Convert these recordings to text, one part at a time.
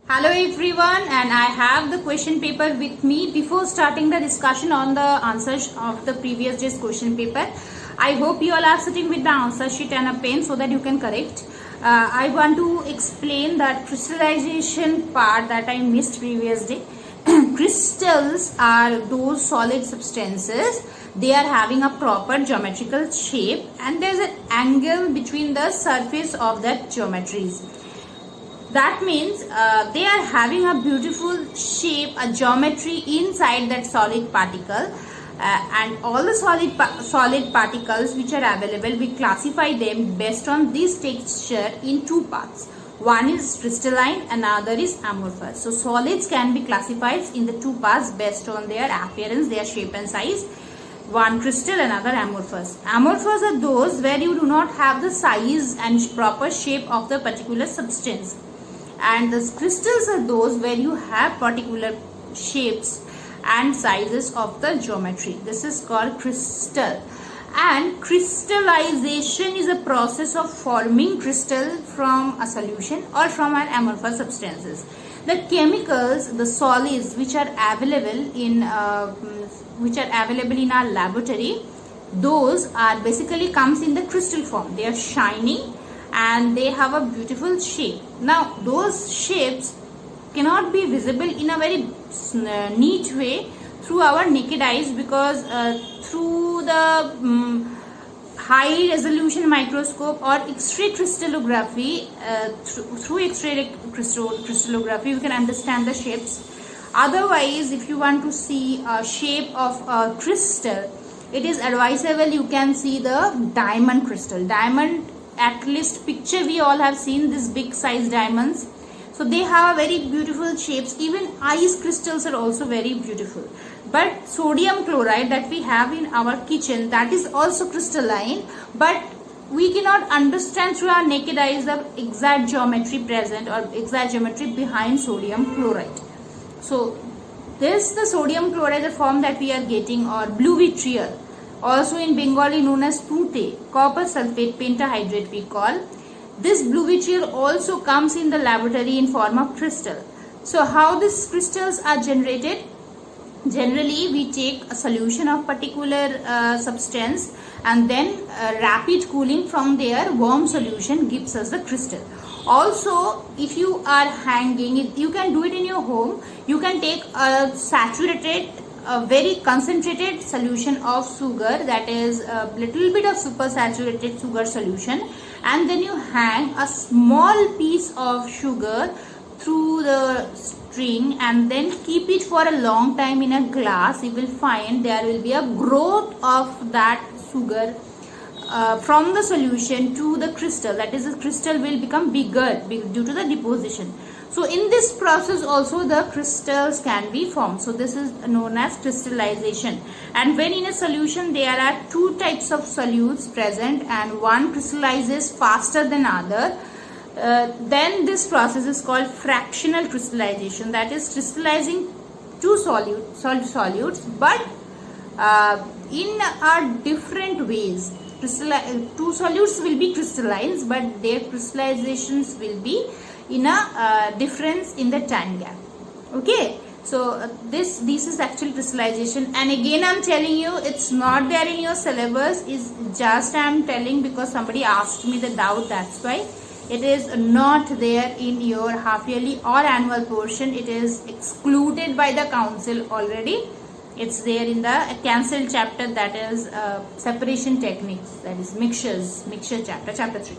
Hello everyone, and I have the question paper with me. Before starting the discussion on the answers of the previous day's question paper, I hope you all are sitting with the answer sheet and a pen so that you can correct. I want to explain that crystallization part that I missed previous day. Crystals are those solid substances. They are having a proper geometrical shape and there is an angle between the surface of that geometries. That means they are having a beautiful shape, a geometry inside that solid particle, and all the solid particles which are available, we classify them based on this texture in two parts. One is crystalline, another is amorphous. So solids can be classified in the two parts based on their appearance, their shape and size. One crystal, another amorphous. Amorphous are those where you do not have the size and proper shape of the particular substance. And the crystals are those where you have particular shapes and sizes of the geometry. This is called crystal. And crystallization is a process of forming crystal from a solution or from an amorphous substances. The chemicals, the solids which are available in our laboratory, those are basically comes in the crystal form. They are shiny and they have a beautiful shape. Now those shapes cannot be visible in a very neat way through our naked eyes because through the high resolution microscope or X-ray crystallography, through X-ray crystallography we can understand the shapes. Otherwise, if you want to see a shape of a crystal, it is advisable you can see the diamond crystal. Diamond, at least picture we all have seen this big size diamonds. So they have very beautiful shapes. Even ice crystals are also very beautiful. But sodium chloride that we have in our kitchen, that is also crystalline, but we cannot understand through our naked eyes the exact geometry present or exact geometry behind sodium chloride. So this the sodium chloride, the form that we are getting, or blue vitriol, also in Bengali known as tute, copper sulfate pentahydrate we call. This blue vitriol also comes in the laboratory in form of crystal. So how these crystals are generated? Generally we take a solution of particular substance and then rapid cooling from their warm solution gives us the crystal. Also, if you are hanging, you can do it in your home. You can take a very concentrated solution of sugar, that is a little bit of super saturated sugar solution, and then you hang a small piece of sugar through the string and then keep it for a long time in a glass. You will find there will be a growth of that sugar from the solution to the crystal. That is, the crystal will become bigger due to the deposition. So in this process also the crystals can be formed. So this is known as crystallization. And when in a solution there are two types of solutes present and one crystallizes faster than other, then this process is called fractional crystallization. That is crystallizing two solutes but in different ways. Two solutes will be crystallines but their crystallizations will be in a difference in the time gap. Okay, so this is actually crystallization, and again I'm telling you, it's not there in your syllabus. Is just I'm telling because somebody asked me the doubt, that's why. It is not there in your half yearly or annual portion. It is excluded by the council already. It's there in the cancelled chapter, that is separation techniques, that is mixture chapter 3.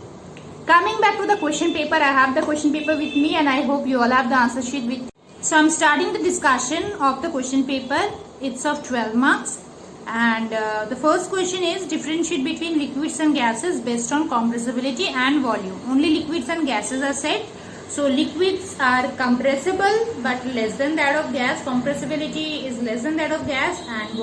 Coming back to the question paper, I have the question paper with me and I hope you all have the answer sheet with you. So I'm starting the discussion of the question paper. It's of 12 marks and the first question is differentiate between liquids and gases based on compressibility and volume. Only liquids and gases are said. So liquids are compressible but less than that of gas. Compressibility is less than that of gas, and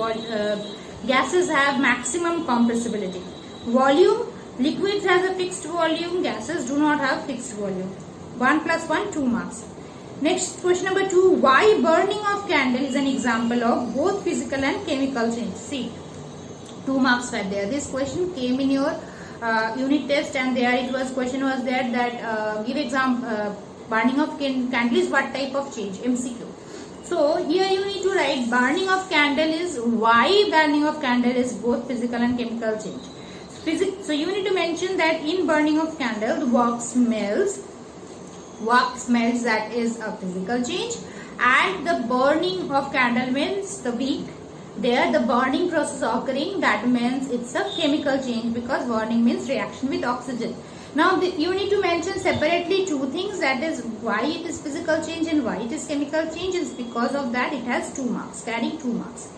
gases have maximum compressibility. Volume, liquids has a fixed volume, gases do not have fixed volume. 1 plus 1, 2 marks. Next, question number 2. Why burning of candle is an example of both physical and chemical change? See, 2 marks were there. This question came in your unit test, and there it was question was there that give example Burning of candle is what type of change? MCQ. So here you need to write burning of candle is, why burning of candle is both physical and chemical change. So you need to mention that in burning of candle the wax smells, that is a physical change, and the burning of candle means the wick, there the burning process occurring, that means it's a chemical change, because burning means reaction with oxygen. Now you need to mention separately two things, that is why it is physical change and why it is chemical change. Is because of that it has 2 marks, carrying 2 marks.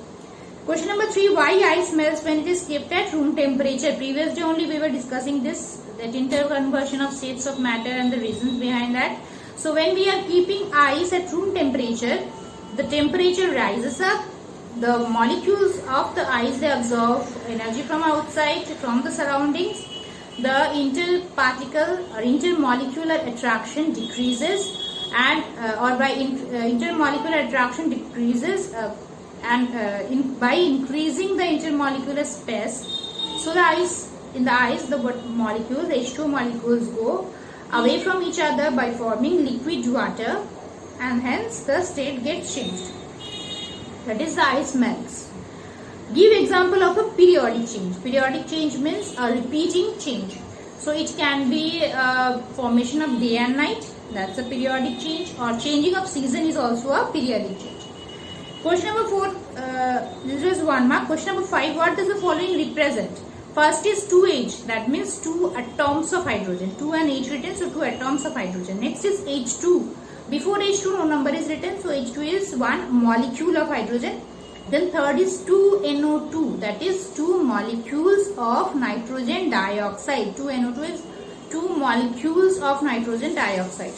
Question number 3, why ice melts when it is kept at room temperature? Previous day only we were discussing this, that interconversion of states of matter and the reasons behind that. So when we are keeping ice at room temperature, the temperature rises up, the molecules of the ice, they absorb energy from outside, from the surroundings. The interparticle or intermolecular attraction decreases, and intermolecular attraction decreases by increasing the intermolecular space. So in the ice the molecules, H2 molecules, go away from each other by forming liquid water, and hence the state gets changed. That is, the ice melts. Give example of a periodic change. Periodic change means a repeating change. So it can be formation of day and night, that's a periodic change, or changing of season is also a periodic change. Question number 4, this is 1 mark. Question number 5, what does the following represent? First is 2H, that means 2 atoms of hydrogen. 2 and H written, so 2 atoms of hydrogen. Next is H2. Before H2 no number is written, so H2 is 1 molecule of hydrogen. Then third is 2NO2, that is 2 molecules of nitrogen dioxide. 2NO2 is 2 molecules of nitrogen dioxide.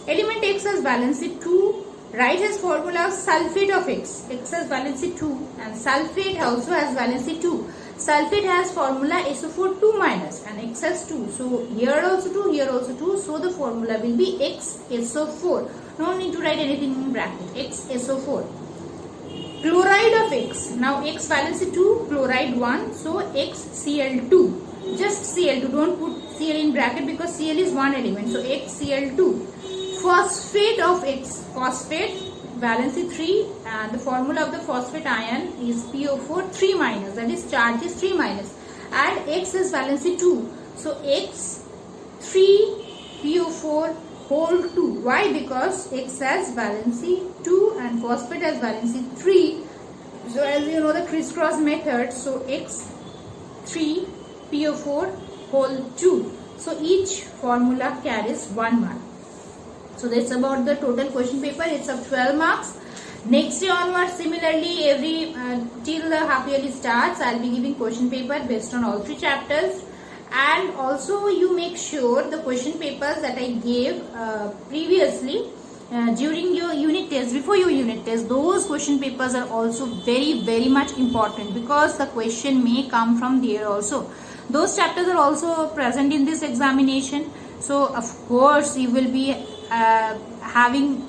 Element X has valency 2. Write as formula sulfate of X. X has valency 2 and sulfate also has valency 2. Sulfate has formula SO4 2 minus and X has 2. So here also 2, here also 2. So the formula will be XSO4. No need to write anything in bracket. XSO4. Chloride of X. Now X valency 2, chloride 1. So XCl2. Just Cl2. Don't put Cl in bracket because Cl is one element. So XCl2. Phosphate of X. Phosphate valency 3 and the formula of the phosphate ion is PO4 3 minus, that is charge is 3 minus, and X is valency 2. So X 3 PO4 whole 2. Why? Because X has valency 2 and phosphate has valency 3. So as you know the crisscross method, so X 3 PO4 whole 2. So each formula carries 1 mark. So that's about the total question paper. It's of 12 marks. Next day onwards, similarly, every till the half yearly starts, I'll be giving question paper based on all 3 chapters. And also you make sure the question papers that I gave previously during your unit test, before your unit test, those question papers are also very much important, because the question may come from there also. Those chapters are also present in this examination. So of course you will be having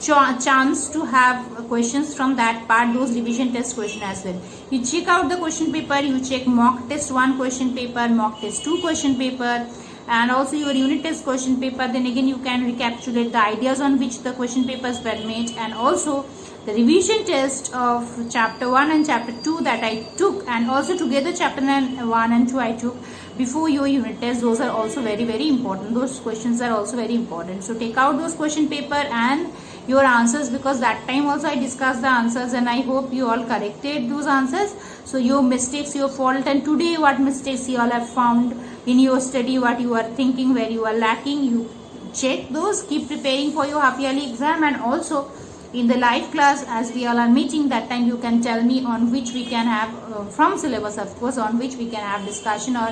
a chance to have questions from that part, those revision test question as well. You check out the question paper, you check mock test 1 question paper, mock test 2 question paper, and also your unit test question paper. Then again you can recapitulate the ideas on which the question papers were made, and also the revision test of chapter 1 and chapter 2 that I took, and also together chapter 1 and 2 I took before your unit test. Those are also very important. Those questions are also very important. So take out those question paper and your answers, because that time also I discussed the answers and I hope you all corrected those answers. So your mistakes, your fault, and today what mistakes you all have found in your study, what you are thinking, where you are lacking, you check those. Keep preparing for your half yearly exam, and also in the live class as we all are meeting, that time you can tell me on which we can have from syllabus, of course, on which we can have discussion, or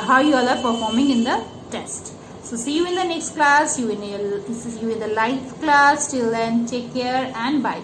how you all are performing in the test. So see you in the next class. This is you in the live class. Till then, take care and bye.